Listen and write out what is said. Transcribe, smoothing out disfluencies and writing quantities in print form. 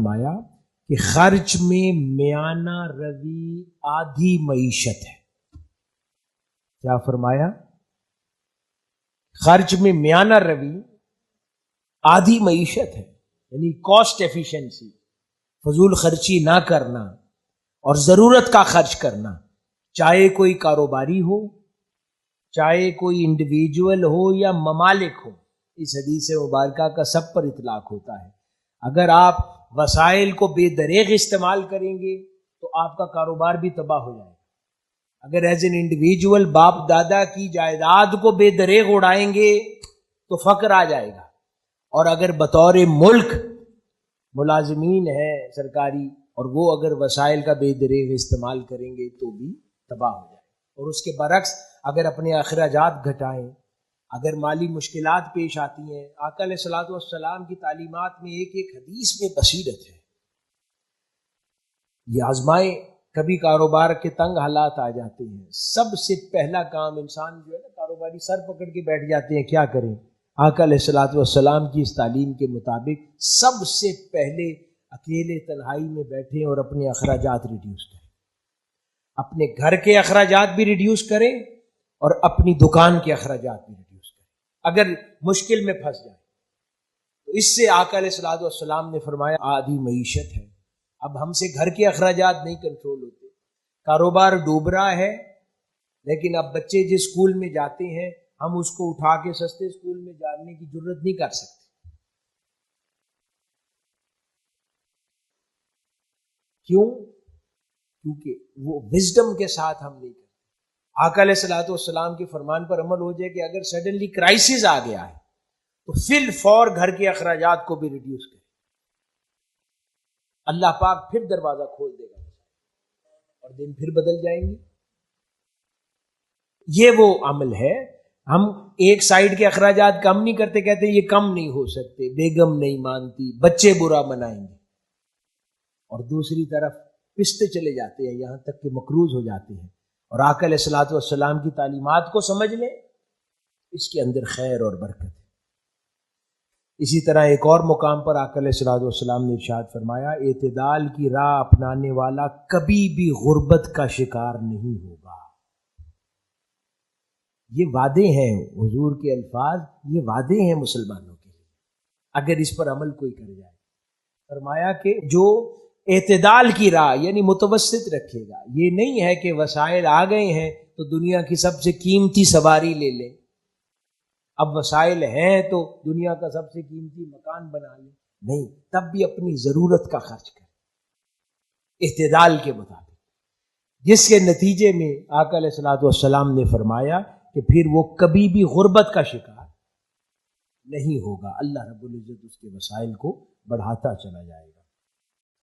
فرمایا کہ خرچ میں میانہ روی آدھی معیشت ہے. کیا فرمایا؟ خرچ میں میانہ روی آدھی معیشت ہے، یعنی کاسٹ ایفیشنسی، فضول خرچی نہ کرنا اور ضرورت کا خرچ کرنا، چاہے کوئی کاروباری ہو، چاہے کوئی انڈیویجول ہو یا ممالک ہو. اس حدیث مبارکہ کا سب پر اطلاق ہوتا ہے. اگر آپ وسائل کو بے دریغ استعمال کریں گے تو آپ کا کاروبار بھی تباہ ہو جائے گا. اگر ایز این انڈیویجول باپ دادا کی جائیداد کو بے دریغ اڑائیں گے تو فقر آ جائے گا. اور اگر بطور ملک ملازمین ہیں سرکاری اور وہ اگر وسائل کا بے دریغ استعمال کریں گے تو بھی تباہ ہو جائے. اور اس کے برعکس اگر اپنے اخراجات گھٹائیں، اگر مالی مشکلات پیش آتی ہیں، آقا علیہ الصلوۃ والسلام کی تعلیمات میں ایک ایک حدیث میں بصیرت ہے. یہ آزمائیں، کبھی کاروبار کے تنگ حالات آ جاتے ہیں، سب سے پہلا کام انسان جو ہے نا، کاروباری سر پکڑ کے بیٹھ جاتے ہیں، کیا کریں؟ آقا علیہ الصلوۃ والسلام کی اس تعلیم کے مطابق سب سے پہلے اکیلے تنہائی میں بیٹھیں اور اپنے اخراجات ریڈیوس کریں. اپنے گھر کے اخراجات بھی ریڈیوس کریں اور اپنی دکان کے اخراجات بھی ریڈیوس کریں. اگر مشکل میں پھنس جائیں تو اس سے آقا علیہ الصلوۃ والسلام نے فرمایا آدھی معیشت ہے. اب ہم سے گھر کے اخراجات نہیں کنٹرول ہوتے، کاروبار ڈوب رہا ہے، لیکن اب بچے جس اسکول میں جاتے ہیں ہم اس کو اٹھا کے سستے اسکول میں جانے کی جرت نہیں کر سکتے. کیوں؟ کیونکہ وہ وزڈم کے ساتھ ہم نہیں کرتے. آقا علیہ الصلوۃ والسلام کے فرمان پر عمل ہو جائے کہ اگر سڈنلی کرائسس آ گیا ہے تو فی الفور گھر کے اخراجات کو بھی ریڈیوس کریں. اللہ پاک پھر دروازہ کھول دے گا اور دن پھر بدل جائیں گے. یہ وہ عمل ہے. ہم ایک سائیڈ کے اخراجات کم نہیں کرتے، کہتے یہ کم نہیں ہو سکتے، بیگم نہیں مانتی، بچے برا منائیں گے، اور دوسری طرف پستے چلے جاتے ہیں یہاں تک کہ مقروض ہو جاتے ہیں. اور آقا علیہ الصلوۃ والسلام کی تعلیمات کو سمجھ لیں، اس کے اندر خیر اور برکت ہے. اسی طرح ایک اور مقام پر آقا علیہ الصلوۃ والسلام نے ارشاد فرمایا اعتدال کی راہ اپنانے والا کبھی بھی غربت کا شکار نہیں ہوگا. یہ وعدے ہیں حضور کے الفاظ، یہ وعدے ہیں مسلمانوں کے لیے اگر اس پر عمل کوئی کر جائے. فرمایا کہ جو اعتدال کی راہ یعنی متوسط رکھے گا، یہ نہیں ہے کہ وسائل آ گئے ہیں تو دنیا کی سب سے قیمتی سواری لے لیں، اب وسائل ہیں تو دنیا کا سب سے قیمتی مکان بنا لیں، نہیں، تب بھی اپنی ضرورت کا خرچ کریں اعتدال کے مطابق، جس کے نتیجے میں آقا علیہ الصلوۃ والسلام نے فرمایا کہ پھر وہ کبھی بھی غربت کا شکار نہیں ہوگا. اللہ رب العزت اس کے وسائل کو بڑھاتا چلا جائے گا.